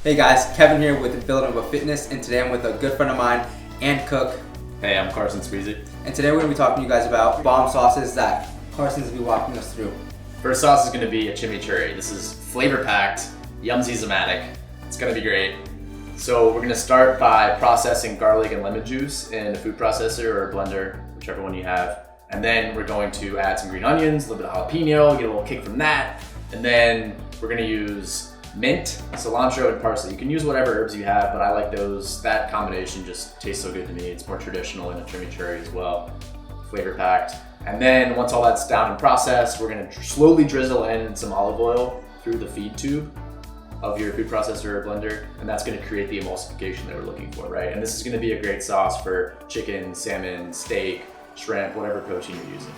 Hey guys, Kevin here with Villanova Fitness, and today I'm with a good friend of mine and cook. Hey, I'm Carson Sweezy. And today we're going to be talking to you guys about bomb sauces that Carson's going to be walking us through. First sauce is going to be a chimichurri. This is flavor packed, yumsy-zomatic. It's going to be great. So we're going to start by processing garlic and lemon juice in a food processor or a blender, whichever one you have. And then we're going to add some green onions, a little bit of jalapeno, get a little kick from that. And then we're going to use mint, cilantro, and parsley. You can use whatever herbs you have, but I like those. That combination just tastes so good to me. It's more traditional in a chimichurri as well, flavor packed. And then once all that's down and processed, we're gonna slowly drizzle in some olive oil through the feed tube of your food processor or blender, and that's gonna create the emulsification that we're looking for, right? And this is gonna be a great sauce for chicken, salmon, steak, shrimp, whatever protein you're using.